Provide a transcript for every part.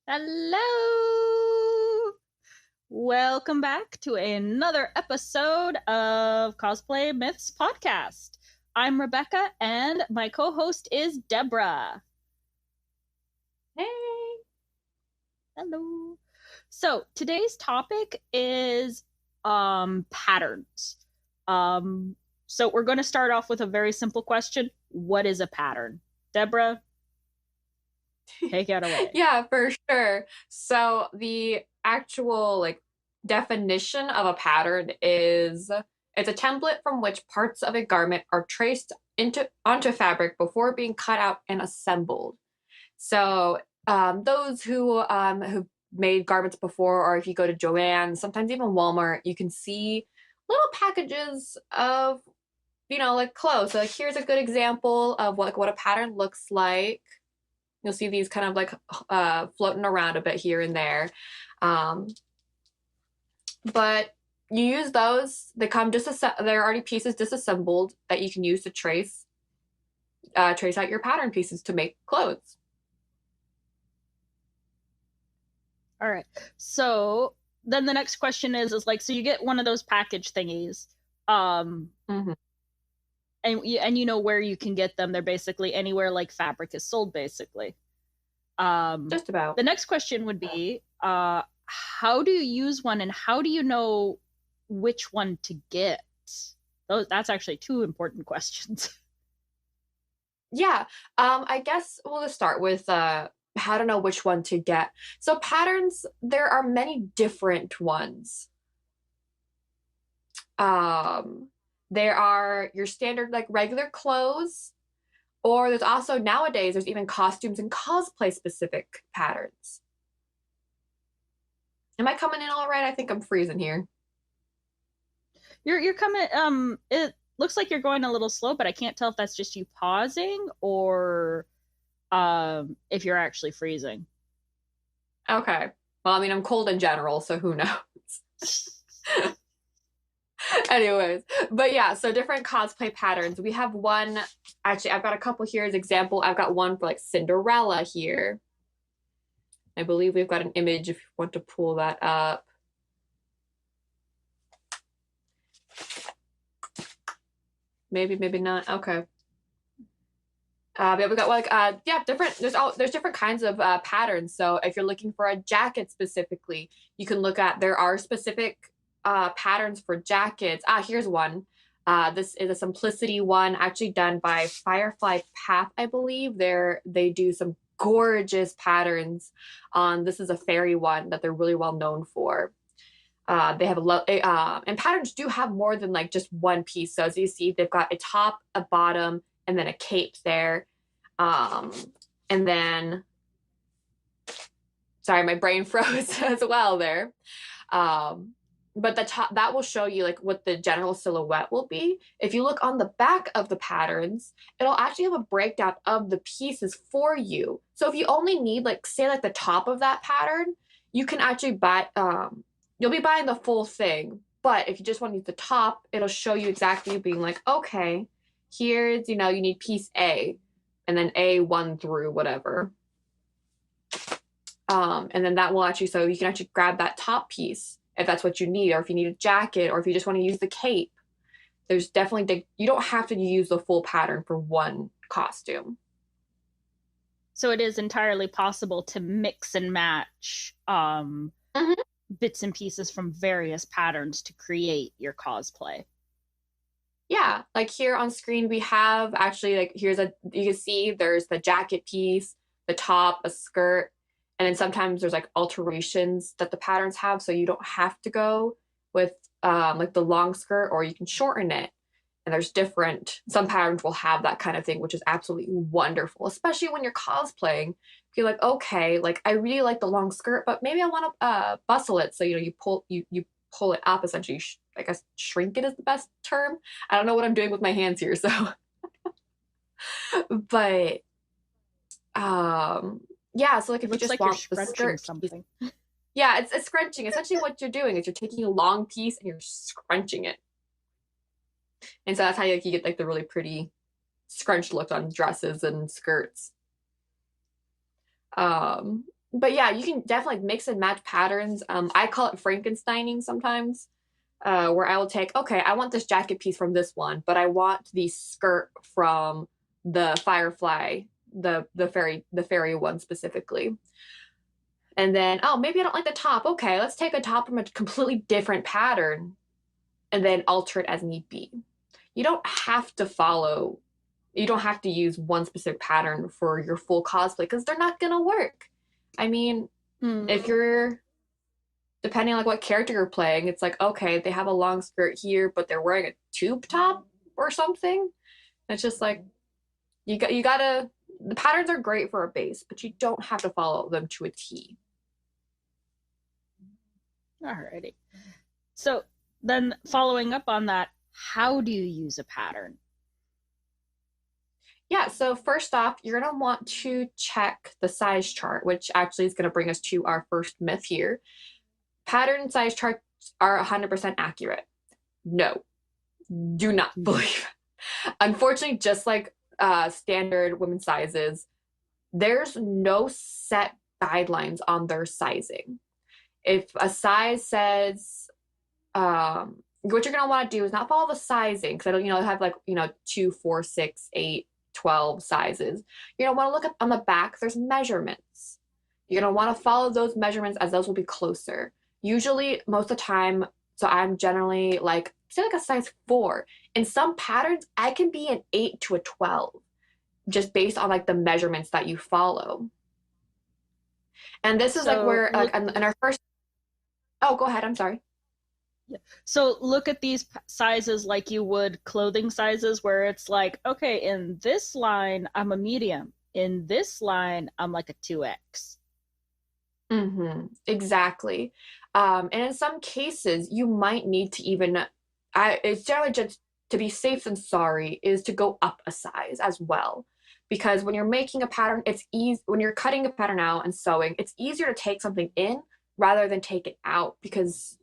Hello! Welcome back to another episode of Cosplay Myths Podcast. I'm Rebecca and my co-host is Deborah. Hey! Hello. So today's topic is patterns. So we're going to start off with a very simple question. What is a pattern? Deborah, take it away. Yeah, for sure. So the actual definition of a pattern is it's a template from which parts of a garment are traced onto fabric before being cut out and assembled. So those who've made garments before, or if you go to Joann, sometimes even Walmart, you can see little packages of clothes. So here's a good example of what a pattern looks like. You'll see these kind of floating around a bit here and there. But you use those. They come they're already pieces disassembled that you can use to trace out your pattern pieces to make clothes. All right. So then the next question is so you get one of those package thingies. Mm-hmm. And you know where you can get them. They're basically anywhere fabric is sold, basically. Just about. The next question would be, how do you use one and how do you know which one to get? That's actually two important questions. Yeah. I guess we'll just start with how to know which one to get. So patterns, there are many different ones. There are your standard regular clothes, or there's also nowadays there's even costumes and cosplay specific patterns. Am I coming in all right? I think I'm freezing here. You're coming. It looks like you're going a little slow, but I can't tell if that's just you pausing or if you're actually freezing. Okay. Well, I mean, I'm cold in general, so who knows? Anyways, but yeah, so different cosplay patterns. We have one, actually, I've got a couple here as example. I've got one for Cinderella here. I believe we've got an image if you want to pull that up. Maybe not. Okay. Yeah, we got there's different kinds of patterns. So if you're looking for a jacket specifically, you can look at, there are specific patterns for jackets. Here's one. This is a simplicity one, actually done by Firefly Path, I believe. They do some gorgeous patterns on. This is a fairy one that they're really well known for. They have and patterns do have more than just one piece. So as you see, they've got a top, a bottom, and then a cape there. And then, sorry, my brain froze as well there. But the top, that will show you what the general silhouette will be. If you look on the back of the patterns, it'll actually have a breakdown of the pieces for you. So if you only need say the top of that pattern, you can actually buy, you'll be buying the full thing. But if you just want to use the top, it'll show you exactly being okay, here's, you need piece A, and then A1 through whatever. And then that will actually, so you can actually grab that top piece if that's what you need, or if you need a jacket, or if you just want to use the cape. There's definitely, you don't have to use the full pattern for one costume. So it is entirely possible to mix and match bits and pieces from various patterns to create your cosplay. Yeah, here on screen we have actually you can see there's the jacket piece, the top, a skirt, and then sometimes there's alterations that the patterns have, so you don't have to go with the long skirt, or you can shorten it. And there's some patterns will have that kind of thing, which is absolutely wonderful, especially when you're cosplaying. You're okay, I really like the long skirt, but maybe I want to bustle it. So you pull it up, essentially. I guess shrink it is the best term. I don't know what I'm doing with my hands here, so but yeah, so if you just want the skirt something. Yeah, it's scrunching. Essentially what you're doing is you're taking a long piece and you're scrunching it. And so that's how you get the really pretty scrunched look on dresses and skirts. but yeah, you can definitely mix and match patterns. I call it Frankensteining sometimes, where I will take, okay, I want this jacket piece from this one, but I want the skirt from the Firefly, the fairy one specifically. And then, oh, maybe I don't like the top. Okay, let's take a top from a completely different pattern and then alter it as need be. You don't have to follow, you don't have to use one specific pattern for your full cosplay because they're not going to work. I mean, if you're, depending on like what character you're playing, it's like, okay, they have a long skirt here, but they're wearing a tube top or something. It's just like, you gotta, the patterns are great for a base, but you don't have to follow them to a T. Alrighty. So then following up on that, how do you use a pattern? Yeah, so first off, you're going to want to check the size chart, which actually is going to bring us to our first myth here. Pattern size charts are 100% accurate. No, do not believe it. Unfortunately, just like standard women's sizes, there's no set guidelines on their sizing. If a size says, what you're going to want to do is not follow the sizing, because I don't, have like, 2, 4, 6, 8, 12 sizes. You're going to want to look up on the back, there's measurements. You're going to want to follow those measurements as those will be closer. Usually, most of the time, so I'm generally like, say like a size 4. In some patterns, I can be an 8 to a 12, just based on like the measurements that you follow. And this is like where, like in our first, oh, go ahead, I'm sorry. Yeah. So look at these sizes like you would clothing sizes, where it's like, okay, in this line, I'm a medium. In this line, I'm like a 2X. Exactly. And in some cases, you might need to even, it's generally just to be safe than sorry, is to go up a size as well. Because when you're making a pattern, it's easy, when you're cutting a pattern out and sewing, it's easier to take something in rather than take it out, because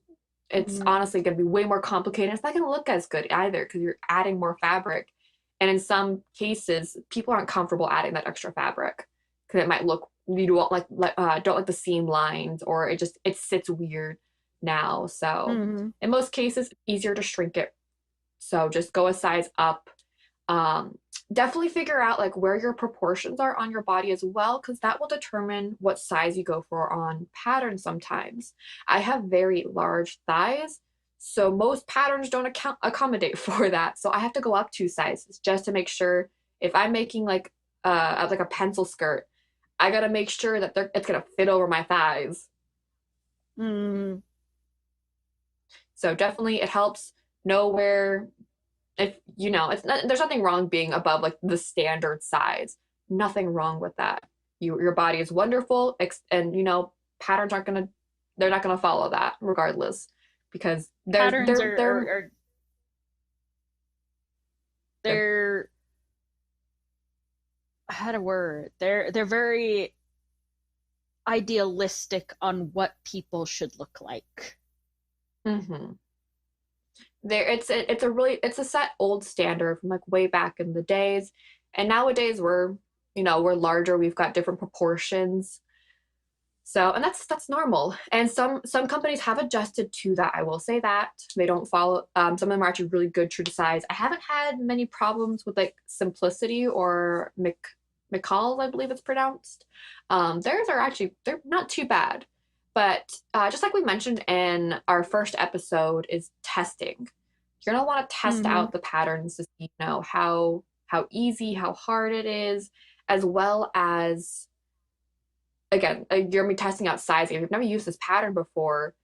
it's honestly going to be way more complicated. It's not going to look as good either because you're adding more fabric. And in some cases, people aren't comfortable adding that extra fabric because it might look, you don't like the seam lines, or it sits weird now. So in most cases, it's easier to shrink it. So just go a size up. Definitely figure out like where your proportions are on your body as well, because that will determine what size you go for on patterns sometimes. I have very large thighs, so most patterns don't accommodate for that. So I have to go up 2 sizes just to make sure if I'm making like a pencil skirt, I gotta make sure that it's gonna fit over my thighs. So definitely it helps know where, if there's nothing wrong being above like the standard size. Nothing wrong with that. Your body is wonderful, and patterns they're not gonna follow that regardless, because patterns I had a word. They're very idealistic on what people should look like. It's a set old standard from like way back in the days, and nowadays we're larger, we've got different proportions, so, and that's normal. And some companies have adjusted to that. I will say that they don't follow, some of them are actually really good true to size. I haven't had many problems with like Simplicity or McCall, I believe it's pronounced. Theirs are actually, they're not too bad. But just like we mentioned in our first episode, is testing. You're gonna want to test out the patterns to see, how easy, how hard it is, as well as, again, you're gonna be testing out sizing. If you've never used this pattern before,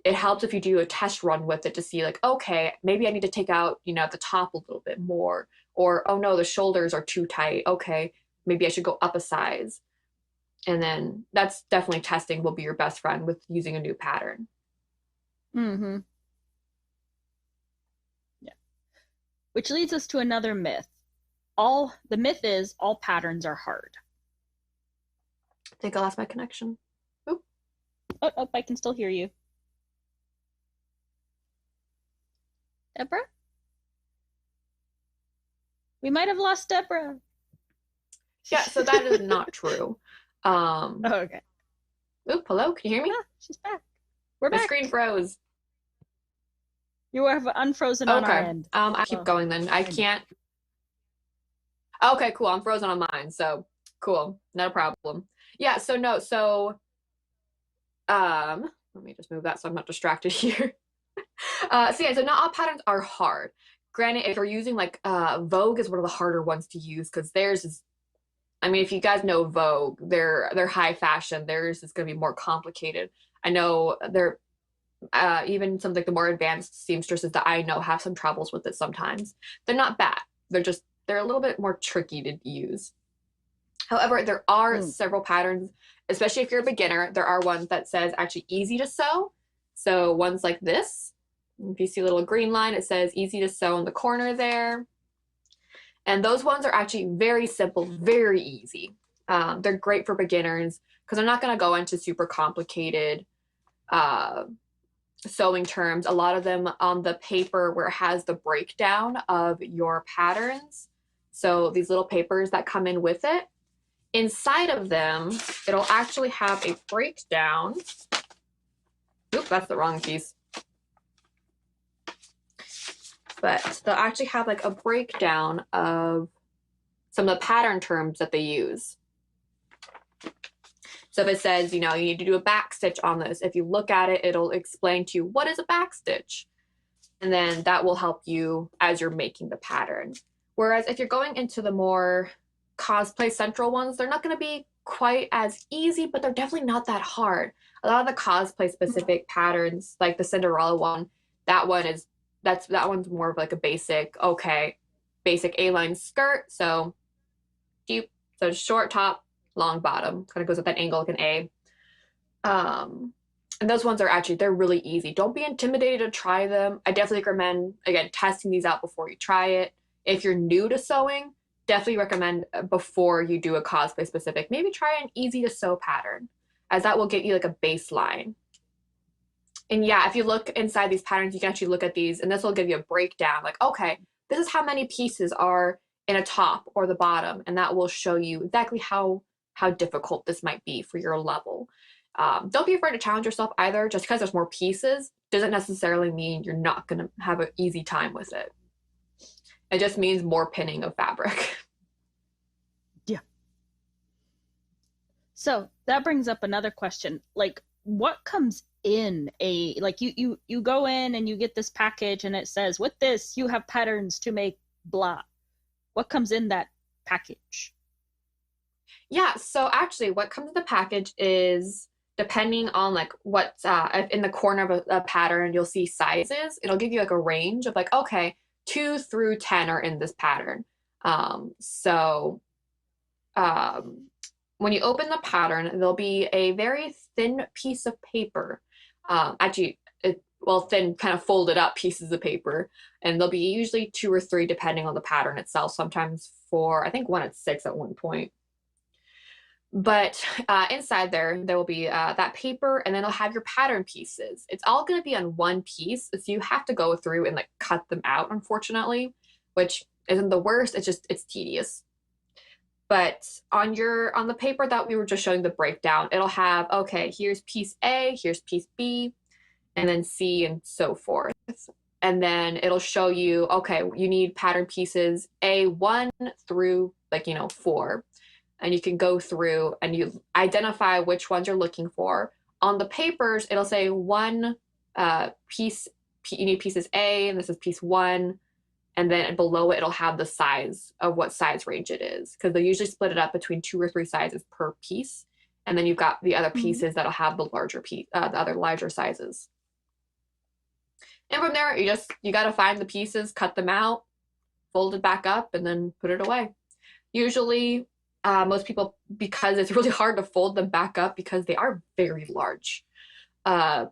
it helps if you do a test run with it to see like, okay, maybe I need to take out, the top a little bit more, or oh no, the shoulders are too tight. Okay, maybe I should go up a size. And then that's definitely, testing will be your best friend with using a new pattern. Yeah. Which leads us to another myth. The myth is all patterns are hard. I think I lost my connection. Oh, I can still hear you. Deborah? We might have lost Deborah. Yeah, so that is not true. Okay. Oop, hello, can you hear me? Ah, she's back. We're My back. screen froze. You have unfrozen on our end. I keep going then. I can't. Okay, cool. I'm frozen on mine, so cool. No problem. Yeah, so no, so let me just move that so I'm not distracted here. So yeah, so not all patterns are hard. Granted, if you're using like Vogue is one of the harder ones to use because theirs is, I mean, if you guys know Vogue, they're high fashion. Theirs is going to be more complicated. I know they're even some like the more advanced seamstresses that I know have some troubles with it sometimes. They're not bad. They're a little bit more tricky to use. However, there are several patterns, especially if you're a beginner, there are ones that says actually easy to sew. So ones like this, if you see a little green line, it says easy to sew in the corner there. And those ones are actually very simple, very easy. They're great for beginners because I'm not going to go into super complicated sewing terms. A lot of them on the paper where it has the breakdown of your patterns. So these little papers that come in with it, inside of them, it'll actually have a breakdown. Oop, that's the wrong piece. But they'll actually have like a breakdown of some of the pattern terms that they use. So if it says, you need to do a back stitch on this, if you look at it, it'll explain to you what is a back stitch. And then that will help you as you're making the pattern. Whereas if you're going into the more cosplay central ones, they're not going to be quite as easy, but they're definitely not that hard. A lot of the cosplay specific patterns, like the Cinderella one, that one's more of like a basic A-line skirt. So deep, so short top, long bottom, kind of goes with that angle like an A. And those ones they're really easy. Don't be intimidated to try them. I definitely recommend, again, testing these out before you try it. If you're new to sewing, definitely recommend before you do a cosplay specific, maybe try an easy to sew pattern, as that will get you like a baseline. And yeah, if you look inside these patterns, you can actually look at these and this will give you a breakdown. Like, okay, this is how many pieces are in a top or the bottom. And that will show you exactly how difficult this might be for your level. Don't be afraid to challenge yourself either. Just because there's more pieces doesn't necessarily mean you're not going to have an easy time with it. It just means more pinning of fabric. Yeah. So that brings up another question. Like, what comes in you go in and you get this package and it says, with this, you have patterns to make blah. What comes in that package? Yeah, so actually what comes in the package is, depending on like what's in the corner of a pattern, you'll see sizes. It'll give you like a range of like, okay, 2 through 10 are in this pattern. When you open the pattern, there'll be a very thin piece of paper. Thin kind of folded up pieces of paper. And there'll be usually 2 or 3 depending on the pattern itself. Sometimes 4, I think 1 at 6 at one point. But inside there will be that paper, and then it'll have your pattern pieces. It's all going to be on one piece, so you have to go through and like cut them out, unfortunately, which isn't the worst. It's tedious. But on the paper that we were just showing the breakdown, it'll have, okay, here's piece A, here's piece B, and then C, and so forth. And then it'll show you, okay, you need pattern pieces A1 through 4. And you can go through and you identify which ones you're looking for. On the papers, it'll say one piece, you need pieces A, and this is piece 1. And then below it, it'll have the size of what size range it is. Because they usually split it up between 2 or 3 sizes per piece. And then you've got the other pieces that'll have the other larger sizes. And from there, you got to find the pieces, cut them out, fold it back up, and then put it away. Usually, most people, because it's really hard to fold them back up because they are very large. You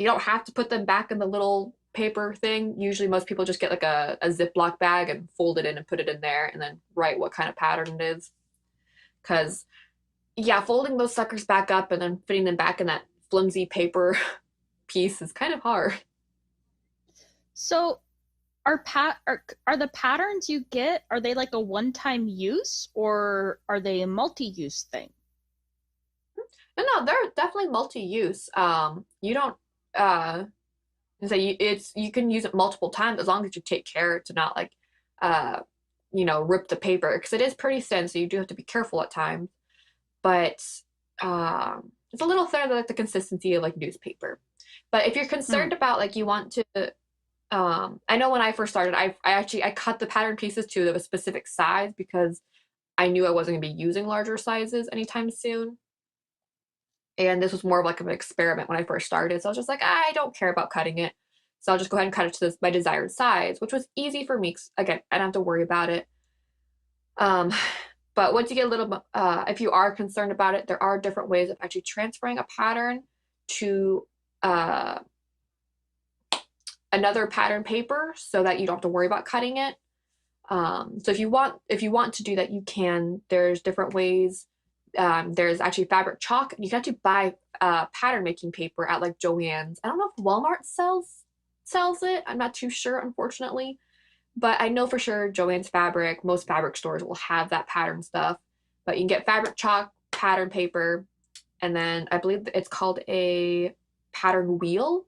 don't have to put them back in the little paper thing. Usually most people just get like a Ziploc bag and fold it in and put it in there and then write what kind of pattern it is. Because, yeah, folding those suckers back up and then fitting them back in that flimsy paper piece is kind of hard. So are the patterns you get, are they like a one-time use or are they a multi-use thing? No, they're definitely multi-use. You don't you can use it multiple times as long as you take care to not like uh rip the paper because it is pretty thin, so you do have to be careful at times. But it's a little thinner like the consistency of like newspaper. But if you're concerned about like you want to I know when I first started, I cut the pattern pieces to a specific size because I knew I wasn't gonna be using larger sizes anytime soon. And this was more of like an experiment when I first started. So I was just like, I don't care about cutting it. So I'll just go ahead and cut it to my desired size, which was easy for me. Again, I don't have to worry about it. But once you get a little, if you are concerned about it, there are different ways of actually transferring a pattern to another pattern paper so that you don't have to worry about cutting it. So if you want to do that, you can. There's different ways. There's actually fabric chalk. You can actually buy pattern making paper at like Joann's. I don't know if Walmart sells it. I'm not too sure, unfortunately. But I know for sure Joann's Fabric, most fabric stores will have that pattern stuff. But you can get fabric chalk, pattern paper, and then I believe it's called a pattern wheel.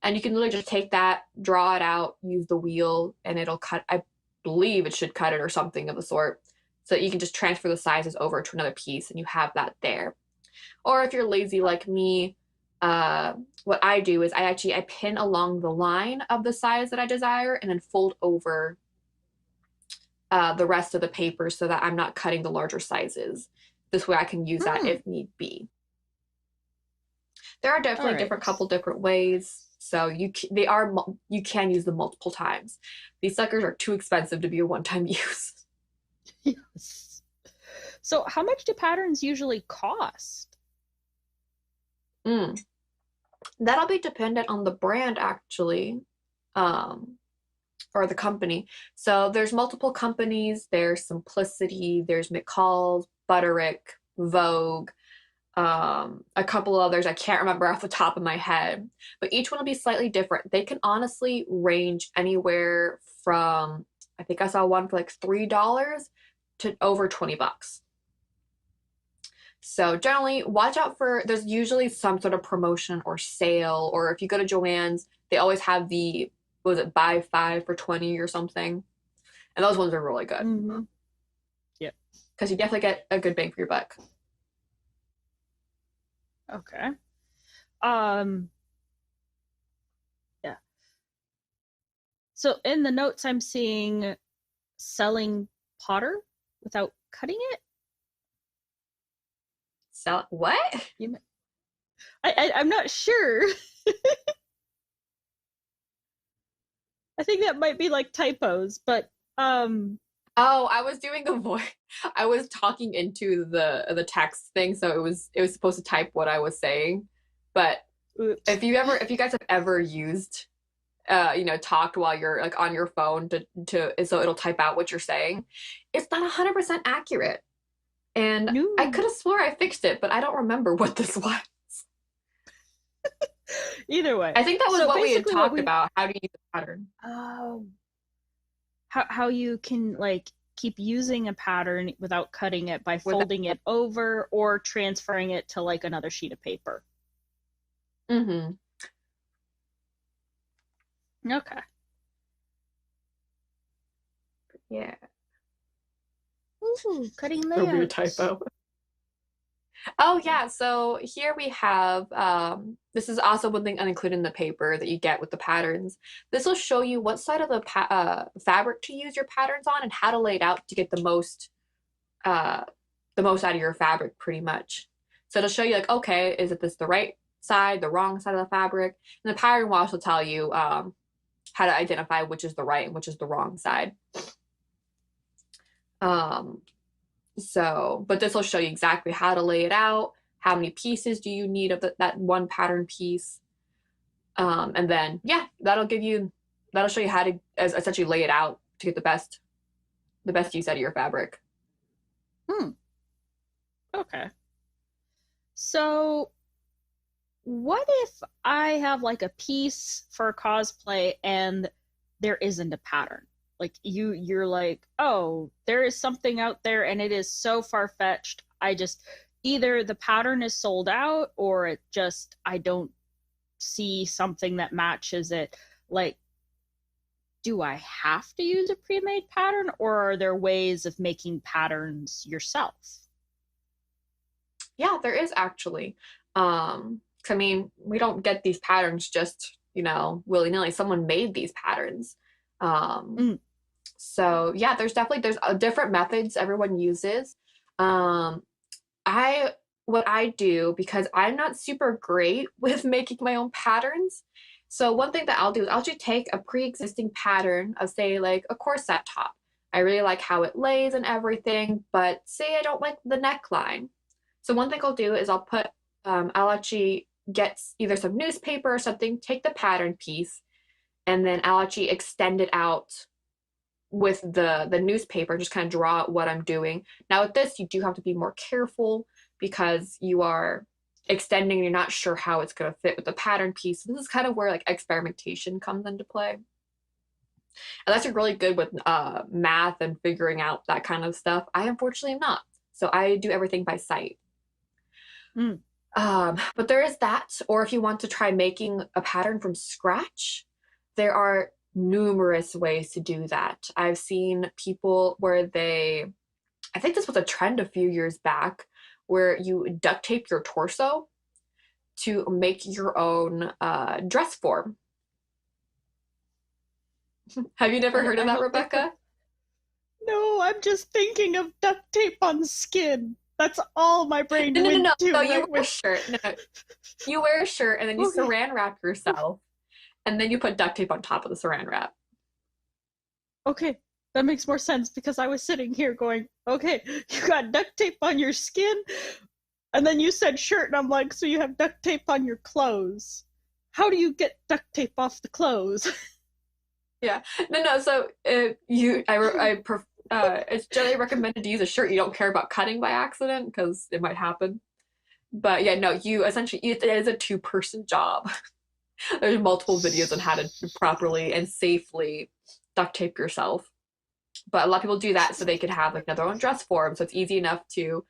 And you can literally just take that, draw it out, use the wheel, and it'll cut. I believe it should cut it or something of the sort. So that you can just transfer the sizes over to another piece and you have that there. Or if you're lazy like me, what I do is I pin along the line of the size that I desire and then fold over the rest of the paper so that I'm not cutting the larger sizes. This way I can use that if need be. There are definitely couple different ways. So you can use them multiple times. These suckers are too expensive to be a one-time use. Yes. So how much do patterns usually cost? That'll be dependent on the brand actually, or the company. So there's multiple companies. There's Simplicity, there's McCall's, Butterick, Vogue, a couple others I can't remember off the top of my head, but each one will be slightly different. They can honestly range anywhere from, I think I saw one for like $3 to over $20. So generally watch out for, there's usually some sort of promotion or sale, or if you go to Joann's, they always have the, what was it, buy 5 for 20 or something. And those ones are really good. Mm-hmm. Yep. Because you definitely get a good bang for your buck. Okay. Yeah. So in the notes I'm seeing selling Potter without cutting it. Sell what? I'm not sure. I think that might be like typos, but Oh, I was doing a voice. I was talking into the text thing, so it was supposed to type what I was saying. But oops. if you guys have ever used talked while you're like on your phone to so it'll type out what you're saying, it's not 100% accurate. And No. I could have swore I fixed it, but I don't remember what this was. Either way. I think that was what we had talked about. How do you use the pattern? Oh. How you can like keep using a pattern without cutting it by folding it over or transferring it to like another sheet of paper. Mm-hmm. Okay. Yeah. Ooh, cutting layouts. A weird typo. Oh yeah, so here we have, this is also one thing unincluded in the paper that you get with the patterns. This will show you what side of the fabric to use your patterns on and how to lay it out to get the most out of your fabric pretty much. So it'll show you like, okay, is it the right side, the wrong side of the fabric? And the pattern will also tell you how to identify which is the right and which is the wrong side. But this will show you exactly how to lay it out, how many pieces do you need of that one pattern piece. And then, yeah, that'll show you how to essentially lay it out to get the best use out of your fabric. Okay. So what if I have like a piece for cosplay and there isn't a pattern? Like you're like, oh, there is something out there and it is so far-fetched. either the pattern is sold out or it just, I don't see something that matches it. Like, do I have to use a pre-made pattern, or are there ways of making patterns yourself? Yeah, there is actually. I mean, we don't get these patterns just, willy-nilly. Someone made these patterns. So yeah, there's different methods everyone uses. What I do, because I'm not super great with making my own patterns. So one thing that I'll do is I'll just take a pre-existing pattern of, say, like a corset top. I really like how it lays and everything, but say I don't like the neckline. So one thing I'll do is I'll actually get either some newspaper or something, take the pattern piece, and then I'll actually extend it out with the newspaper, just kind of draw out what I'm doing. Now with this, you do have to be more careful because you are extending and you're not sure how it's going to fit with the pattern piece. So this is kind of where like experimentation comes into play. Unless you're really good with math and figuring out that kind of stuff. I unfortunately am not. So I do everything by sight. But there is that. Or if you want to try making a pattern from scratch, there are numerous ways to do that. I've seen people where I think this was a trend a few years back, where you duct tape your torso to make your own dress form. Have you never heard of that, Rebecca? No, I'm just thinking of duct tape on skin. That's all my brain went to. No, you wear a shirt. No, you wear a shirt and then you saran wrap yourself, and then you put duct tape on top of the saran wrap. Okay, that makes more sense, because I was sitting here going, okay, you got duct tape on your skin, and then you said shirt, and I'm like, so you have duct tape on your clothes. How do you get duct tape off the clothes? Yeah, no. So it's generally recommended to use a shirt you don't care about cutting by accident, because it might happen. But yeah, no, it is a two-person job. There's multiple videos on how to properly and safely duct tape yourself. But a lot of people do that so they could have like their own dress form, so it's easy enough to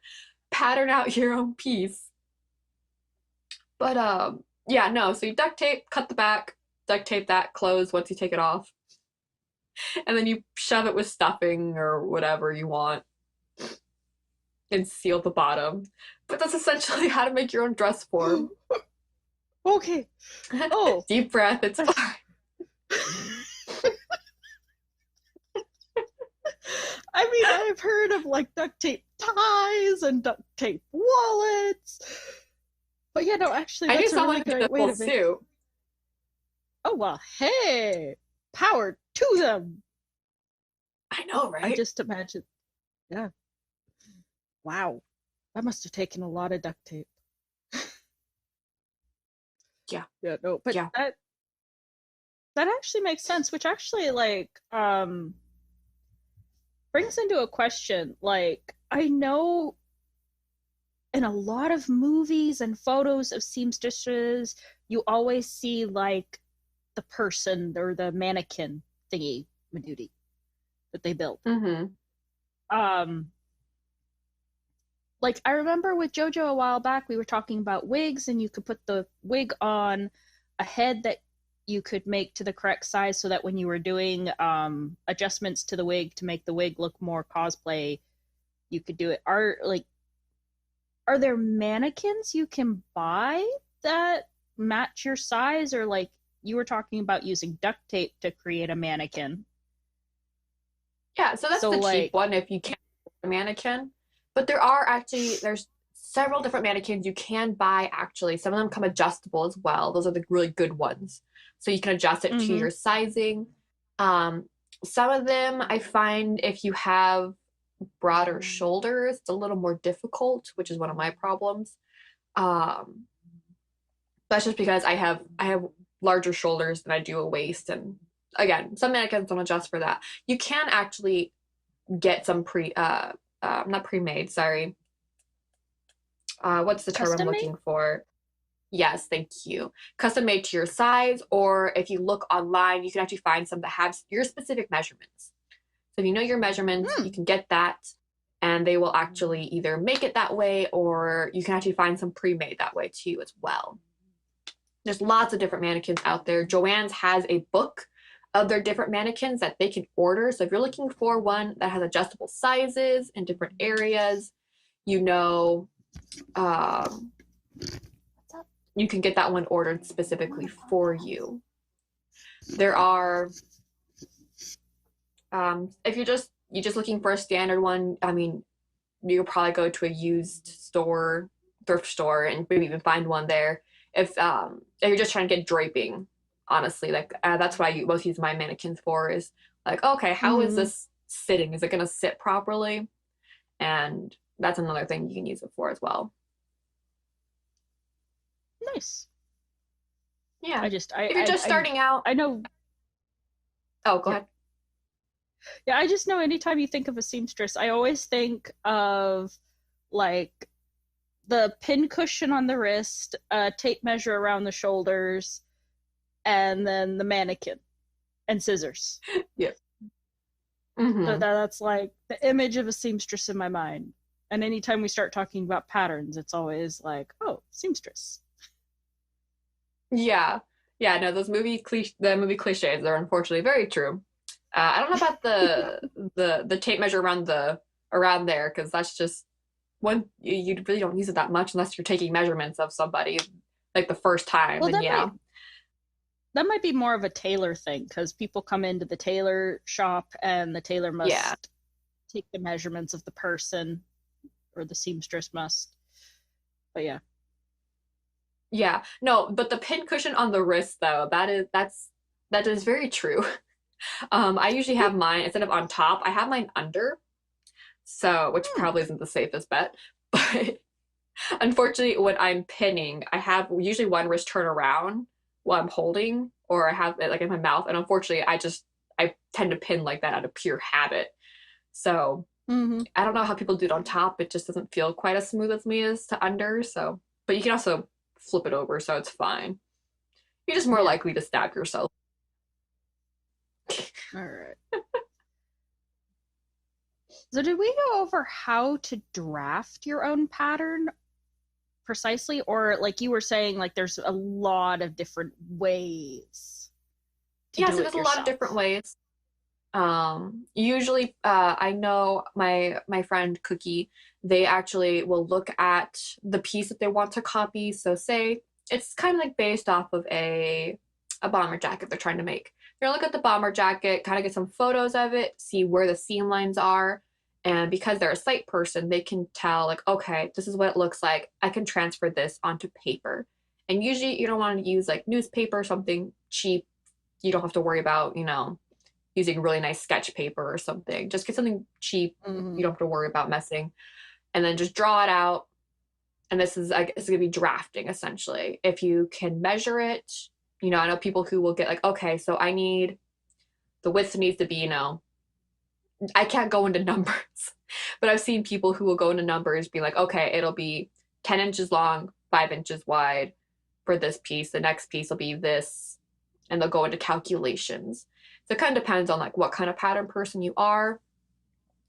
pattern out your own piece. But yeah, no, so you duct tape, cut the back, duct tape that closed once you take it off, and then you shove it with stuffing or whatever you want and seal the bottom. But that's essentially how to make your own dress form. Okay. Oh. Deep breath, it's fine. I mean, I've heard of like duct tape ties and duct tape wallets. But yeah, no, actually, that's a really great way to make it. Oh, well, hey, power to them. I know, right? I just imagine. Yeah. Wow. That must have taken a lot of duct tape. Yeah. Yeah, no, but yeah. That actually makes sense, which actually like brings into a question. Like, I know in a lot of movies and photos of seamstresses, you always see like the person or the mannequin thingy Maduti that they built. Like, I remember with JoJo a while back, we were talking about wigs, and you could put the wig on a head that you could make to the correct size, so that when you were doing adjustments to the wig to make the wig look more cosplay, you could do it. Are there mannequins you can buy that match your size, or like you were talking about using duct tape to create a mannequin? Yeah, so that's the cheap one if you can't afford a mannequin. But there's several different mannequins you can buy, actually. Some of them come adjustable as well. Those are the really good ones. So you can adjust it to your sizing. Some of them, I find if you have broader shoulders, it's a little more difficult, which is one of my problems. That's just because I have larger shoulders than I do a waist. And again, some mannequins don't adjust for that. You can actually get some not pre-made, sorry. What's the term I'm looking for? Yes, thank you. Custom made to your size, or if you look online, you can actually find some that have your specific measurements. So if you know your measurements, you can get that. and they will actually either make it that way, or you can actually find some pre-made that way too as well. There's lots of different mannequins out there. Joann's has a book of their different mannequins that they can order. So if you're looking for one that has adjustable sizes in different areas, you can get that one ordered specifically for you. There are, if you're just looking for a standard one, I mean, you'll probably go to a used store, thrift store, and maybe even find one there. If you're just trying to get draping, honestly, like that's what I most use my mannequins for, is like, okay, how is this sitting? Is it going to sit properly? And that's another thing you can use it for as well. Nice. Yeah. If you're just starting out. I know. Oh, go ahead. Yeah, I just know anytime you think of a seamstress, I always think of like the pin cushion on the wrist, tape measure around the shoulders, and then the mannequin and scissors. Yeah. So that's like the image of a seamstress in my mind. And anytime we start talking about patterns, it's always like, oh, seamstress. Yeah. No, those movie cliches are unfortunately very true. I don't know about the tape measure around there, because that's just one, you really don't use it that much unless you're taking measurements of somebody like the first time. Well, and that might be more of a tailor thing, because people come into the tailor shop and the tailor must take the measurements of the person, or the seamstress must. But yeah, no, but the pin cushion on the wrist, though, that is very true. I usually have mine, instead of on top, I have mine under, so which probably isn't the safest bet. But unfortunately, when I'm pinning, I have usually one wrist turn around while I'm holding, or I have it like in my mouth, and unfortunately, I tend to pin like that out of pure habit. So I don't know how people do it on top. It just doesn't feel quite as smooth as me as to under. So, but you can also flip it over, so it's fine. You're just more likely to stab yourself. All right. So did we go over how to draft your own pattern precisely? Or like you were saying, like there's a lot of different ways to do so there's a lot of different ways. Usually I know my friend Cookie, they actually will look at the piece that they want to copy. So say it's kind of like based off of a bomber jacket they're trying to make. You're gonna look at the bomber jacket, kind of get some photos of it, see where the seam lines are. And because they're a sight person, they can tell, like, okay, this is what it looks like. I can transfer this onto paper. And usually you don't want to use like newspaper, something cheap. You don't have to worry about, using really nice sketch paper or something. Just get something cheap. You don't have to worry about messing. And then just draw it out. And this is going to be drafting, essentially. If you can measure it, I know people who will get like, okay, so the width needs to be, I can't go into numbers, but I've seen people who will go into numbers, be like, okay, it'll be 10 inches long, 5 inches wide for this piece. The next piece will be this, and they'll go into calculations. So it kind of depends on like what kind of pattern person you are.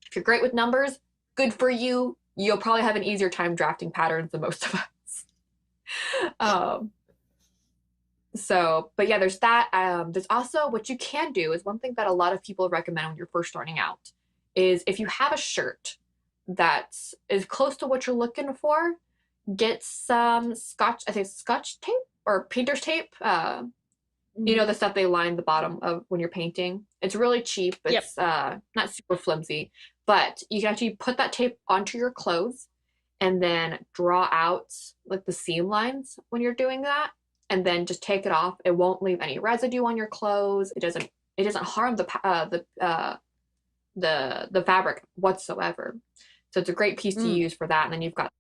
If you're great with numbers, good for you. You'll probably have an easier time drafting patterns than most of us. But yeah, there's that. There's also what you can do is one thing that a lot of people recommend when you're first starting out is if you have a shirt that is close to what you're looking for, get some scotch tape or painter's tape. The stuff they line the bottom of when you're painting. It's really cheap. It's not super flimsy, but you can actually put that tape onto your clothes and then draw out like the seam lines when you're doing that. And then just take it off. It won't leave any residue on your clothes. It doesn't harm the fabric whatsoever. So it's a great piece to use for that. And then you've got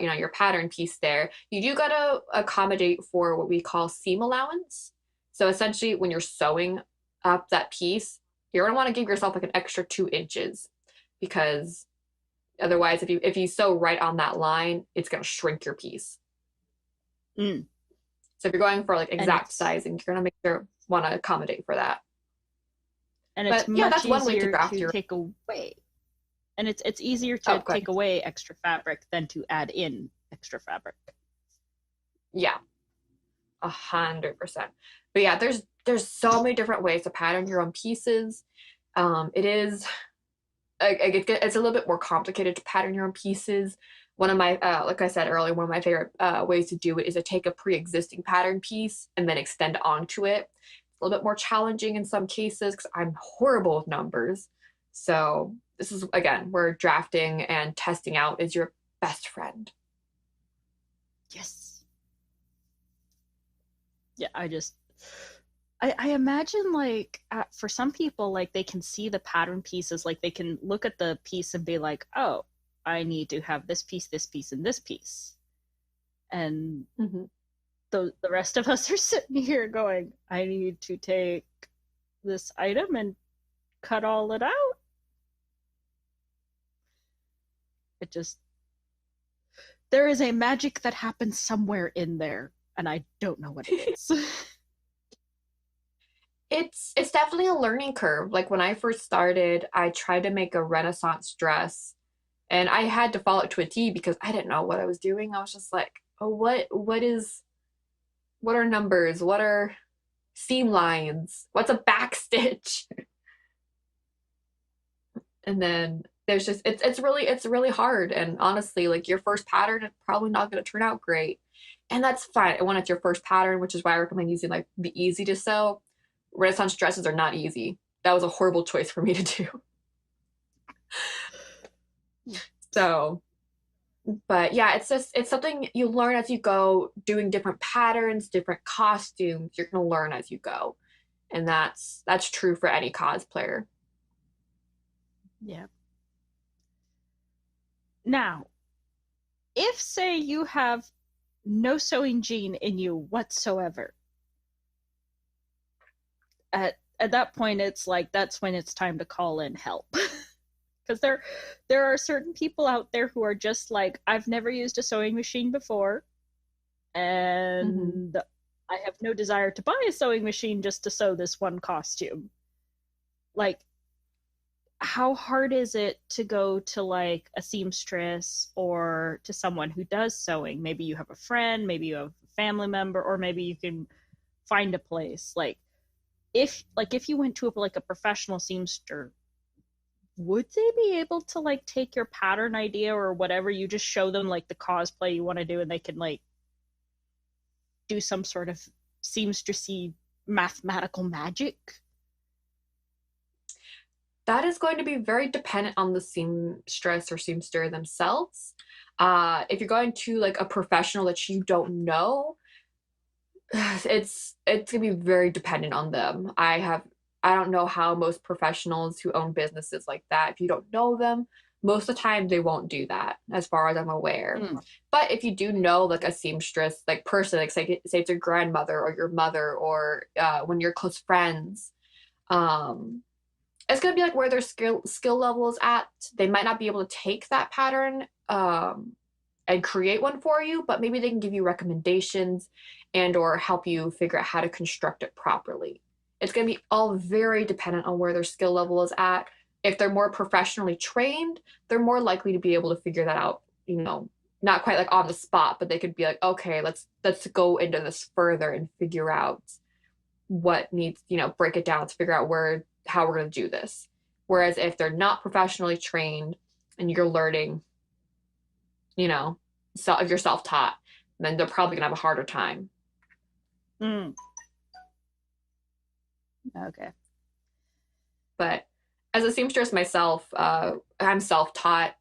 your pattern piece there. You do gotta accommodate for what we call seam allowance. So essentially, when you're sewing up that piece, you're gonna want to give yourself like an extra 2 inches, because otherwise, if you sew right on that line, it's gonna shrink your piece. So if you're going for like exact sizing, you're gonna want to accommodate for that. And it's much that's one way to draft your take away. And it's easier to take away extra fabric than to add in extra fabric. Yeah, 100%. But yeah, there's so many different ways to pattern your own pieces. It is, it's a little bit more complicated to pattern your own pieces. One of my, like I said earlier, one of my favorite ways to do it is to take a pre-existing pattern piece and then extend onto it. It's a little bit more challenging in some cases because I'm horrible with numbers. So this is, again, where drafting and testing out is your best friend. Yes. Yeah, I imagine, like, for some people, like, they can see the pattern pieces, like, they can look at the piece and be like, oh, I need to have this piece, and this piece. And the rest of us are sitting here going, I need to take this item and cut all it out. It just, there is a magic that happens somewhere in there, and I don't know what it is. It's definitely a learning curve. Like when I first started, I tried to make a Renaissance dress, and I had to follow it to a T because I didn't know what I was doing. I was just like, oh, what are numbers? What are seam lines? What's a back stitch? And then there's just it's really hard. And honestly, like your first pattern is probably not going to turn out great. And that's fine. And when it's your first pattern, which is why I recommend using like the easy to sew. Renaissance dresses are not easy. That was a horrible choice for me to do. So, but yeah, it's something you learn as you go, doing different patterns, different costumes. You're gonna learn as you go, and that's true for any cosplayer. Yeah. Now, if say you have no sewing gene in you whatsoever, at that point it's like that's when it's time to call in help. Because there are certain people out there who are just like, I've never used a sewing machine before, and I have no desire to buy a sewing machine just to sew this one costume. Like, how hard is it to go to like a seamstress or to someone who does sewing? Maybe you have a friend, maybe you have a family member, or maybe you can find a place. Like if you went to a professional seamster, would they be able to like take your pattern idea or whatever, you just show them like the cosplay you want to do, and they can like do some sort of seamstressy mathematical magic? That is going to be very dependent on the seamstress or seamster themselves. If you're going to like a professional that you don't know, it's gonna be very dependent on them. I don't know how most professionals who own businesses like that, if you don't know them, most of the time they won't do that, as far as I'm aware. But if you do know like a seamstress, like person, like say it's your grandmother or your mother, or when you're close friends, it's gonna be like where their skill level is at. They might not be able to take that pattern and create one for you, but maybe they can give you recommendations and or help you figure out how to construct it properly. It's going to be all very dependent on where their skill level is at. If they're more professionally trained, they're more likely to be able to figure that out, not quite like on the spot, but they could be like, okay, let's go into this further and figure out what needs, break it down to figure out how we're going to do this. Whereas if they're not professionally trained and you're learning, so if you're self-taught, then they're probably going to have a harder time. Okay. But as a seamstress myself, I'm self-taught.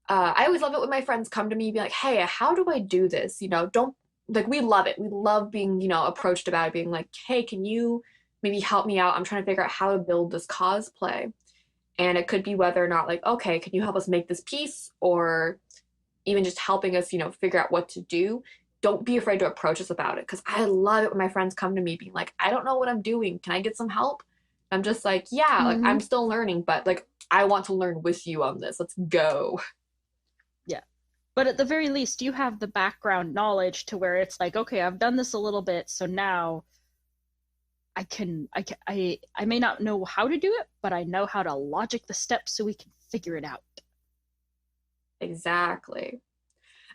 I always love it when my friends come to me and be like, hey, how do I do this? Don't, like, we love it. We love being, approached about it, being like, hey, can you maybe help me out? I'm trying to figure out how to build this cosplay. And it could be whether or not like, okay, can you help us make this piece? Or even just helping us, figure out what to do. Don't be afraid to approach us about it. Because I love it when my friends come to me being like, I don't know what I'm doing. Can I get some help? I'm just like, yeah, like I'm still learning, but like I want to learn with you on this. Let's go. Yeah. But at the very least, you have the background knowledge to where it's like, okay, I've done this a little bit, so now I may not know how to do it, but I know how to logic the steps so we can figure it out. Exactly.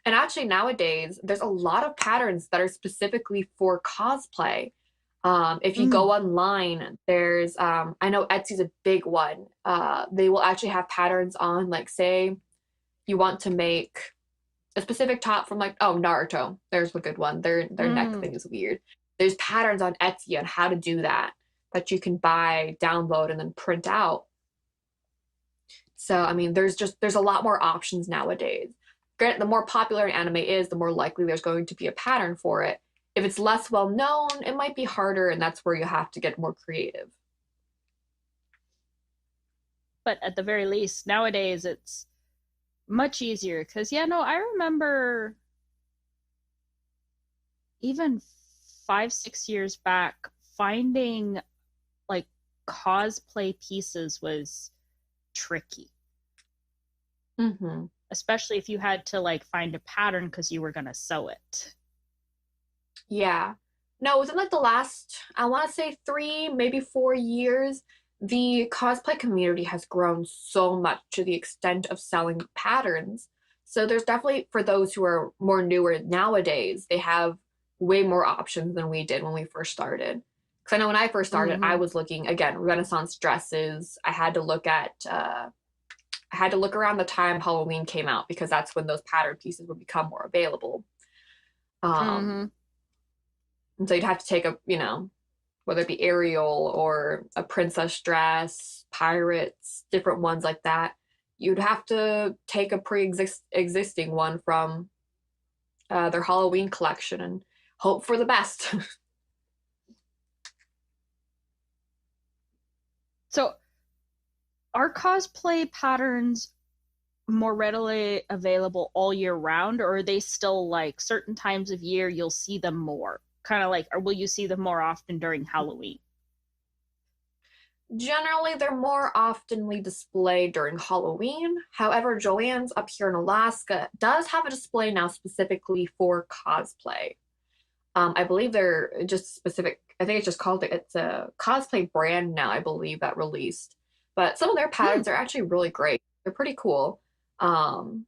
And actually nowadays, there's a lot of patterns that are specifically for cosplay. If you go online, there's I know Etsy's a big one. They will actually have patterns on, like, say you want to make a specific top from, like, oh, Naruto. There's a good one. Their neck thing is weird. There's patterns on Etsy on how to do that you can buy, download, and then print out. So I mean, there's a lot more options nowadays. Granted, the more popular an anime is, the more likely there's going to be a pattern for it. If it's less well known, it might be harder, and that's where you have to get more creative. But at the very least, nowadays it's much easier because, yeah, no, I remember even 5, 6 years back, finding like cosplay pieces was tricky. Especially if you had to like find a pattern because you were going to sew it. Yeah. No, within like the last, I want to say 3, maybe 4 years, the cosplay community has grown so much to the extent of selling patterns. So there's definitely, for those who are more newer nowadays, they have way more options than we did when we first started. Because I know when I first started, I was looking, again, Renaissance dresses. I had to look around the time Halloween came out because that's when those pattern pieces would become more available. And so you'd have to take whether it be Ariel or a princess dress, pirates, different ones like that. You'd have to take a existing one from their Halloween collection and hope for the best. So are cosplay patterns more readily available all year round, or are they still like certain times of year you'll see them more? Kind of like, or will you see them more often during Halloween? Generally, they're more oftenly displayed during Halloween. However, Joann's up here in Alaska does have a display now specifically for cosplay. I believe they're just specific. I think it's just called, it's a cosplay brand now, I believe, that released. But some of their patterns are actually really great. They're pretty cool. Sorry,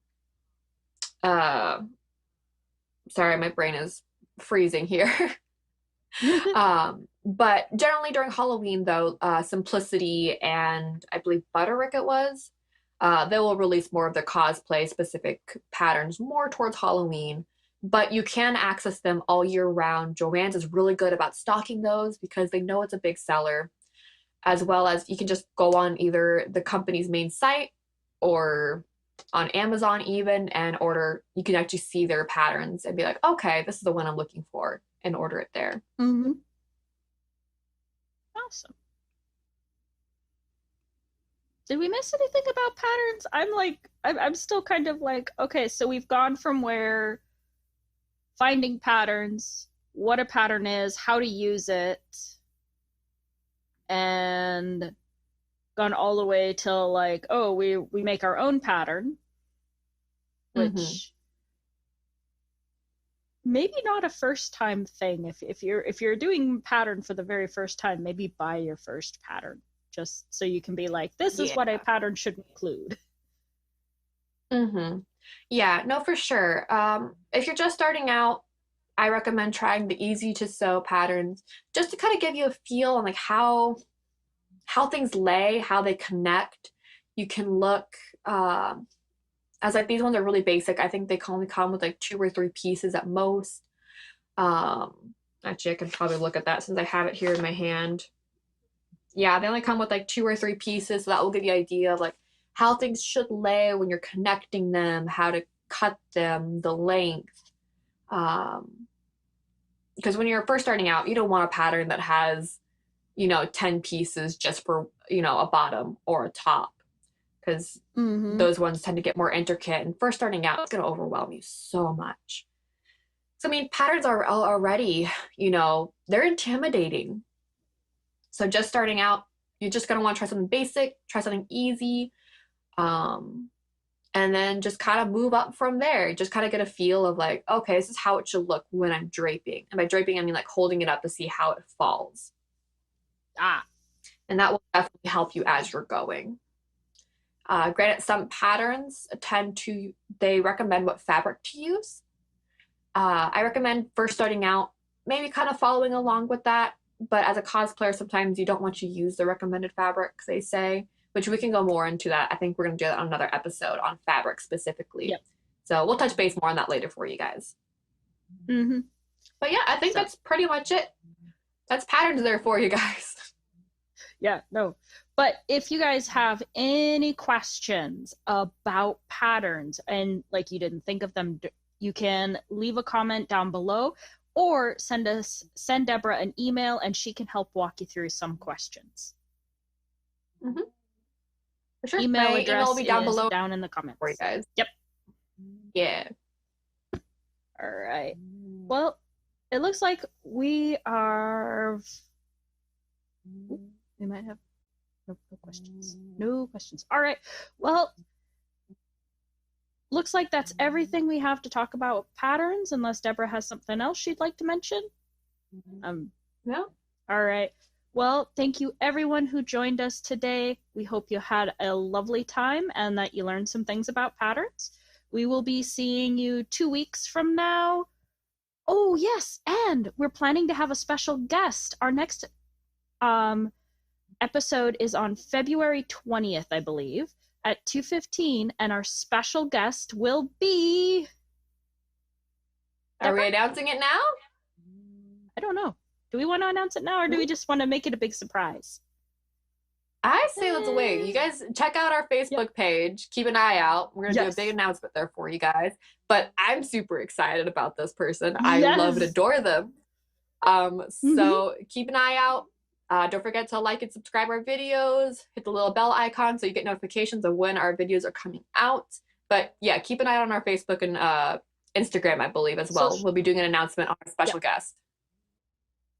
my brain is freezing here. But generally during Halloween, though, Simplicity and I believe Butterick they will release more of their cosplay specific patterns more towards Halloween. But you can access them all year round. Joann's is really good about stocking those because they know it's a big seller, as well as you can just go on either the company's main site or on Amazon even and order. You can actually see their patterns and be like, okay, this is the one I'm looking for, and order it there. Awesome. Did we miss anything about patterns? I'm still kind of like, okay, so we've gone from where finding patterns, what a pattern is, how to use it, and gone all the way till like, oh, we make our own pattern, which maybe not a first time thing. If you're doing pattern for the very first time, maybe buy your first pattern just so you can be like, this is what a pattern should include. Yeah, no, for sure. If you're just starting out, I recommend trying the easy to sew patterns just to kind of give you a feel on like how things lay, how they connect. You can look as like these ones are really basic. I think they only come with like 2 or 3 pieces at most. Actually, I can probably look at that since I have it here in my hand. Yeah, they only come with like 2 or 3 pieces, so that will give you an idea of like how things should lay when you're connecting them, how to cut them, the length. Because when you're first starting out, you don't want a pattern that has 10 pieces just for a bottom or a top, because those ones tend to get more intricate, and first starting out, it's going to overwhelm you so much. So I mean, patterns are already, they're intimidating. So just starting out, you're just going to want to try something basic, try something easy, and then just kind of move up from there. Just kind of get a feel of like, okay, this is how it should look when I'm draping. And by draping, I mean like holding it up to see how it falls. And that will definitely help you as you're going. Granted, some patterns they recommend what fabric to use. I recommend first starting out, maybe kind of following along with that. But as a cosplayer, sometimes you don't want to use the recommended fabrics, they say, which we can go more into that. I think we're going to do that on another episode on fabric specifically. Yep. So we'll touch base more on that later for you guys. Mm-hmm. But yeah, I think that's pretty much it. That's patterns there for you guys. Yeah, no. But if you guys have any questions about patterns and like you didn't think of them, you can leave a comment down below or send Deborah an email and she can help walk you through some questions. Mm-hmm. For sure. Email My address email will be down below down in the comments for you guys. Yep. Yeah. All right. Well, it looks like we might have no questions. No questions. All right. Well, looks like that's everything we have to talk about patterns, unless Deborah has something else she'd like to mention. No. All right. Well, thank you everyone who joined us today. We hope you had a lovely time and that you learned some things about patterns. We will be seeing you 2 weeks from now. Oh, yes, and we're planning to have a special guest. Our next episode is on February 20th, I believe, at 2:15, and our special guest will be... Are we announcing it now? I don't know. Do we want to announce it now, or do we just want to make it a big surprise? I say let's wait. You guys check out our Facebook page. Keep an eye out. We're going to do a big announcement there for you guys. But I'm super excited about this person. I love and adore them. So keep an eye out. Don't forget to like and subscribe our videos. Hit the little bell icon so you get notifications of when our videos are coming out. But yeah, keep an eye on our Facebook and Instagram, I believe, as well. We'll be doing an announcement on our special guest.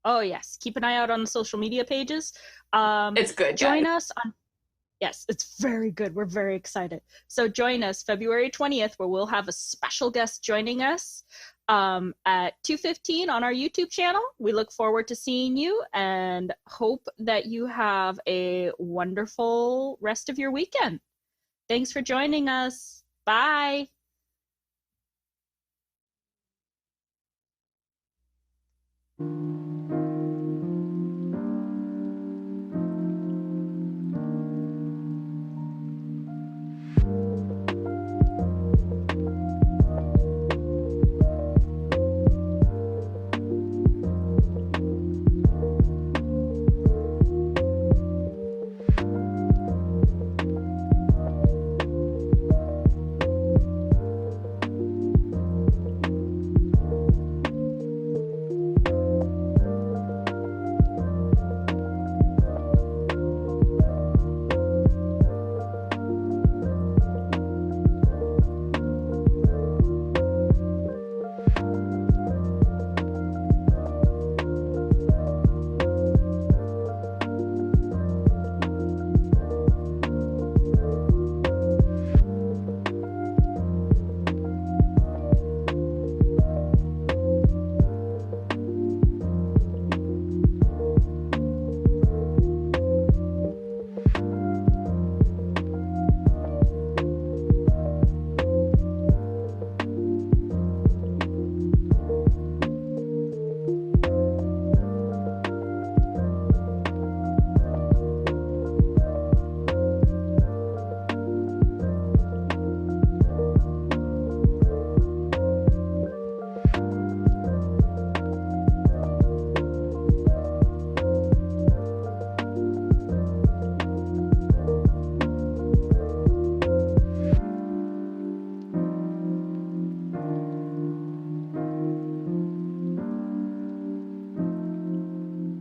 Oh, yes. Keep an eye out on the social media pages. It's good. Join us on... Yes, it's very good. We're very excited. So join us February 20th, where we'll have a special guest joining us at 2:15 on our YouTube channel. We look forward to seeing you and hope that you have a wonderful rest of your weekend. Thanks for joining us. Bye.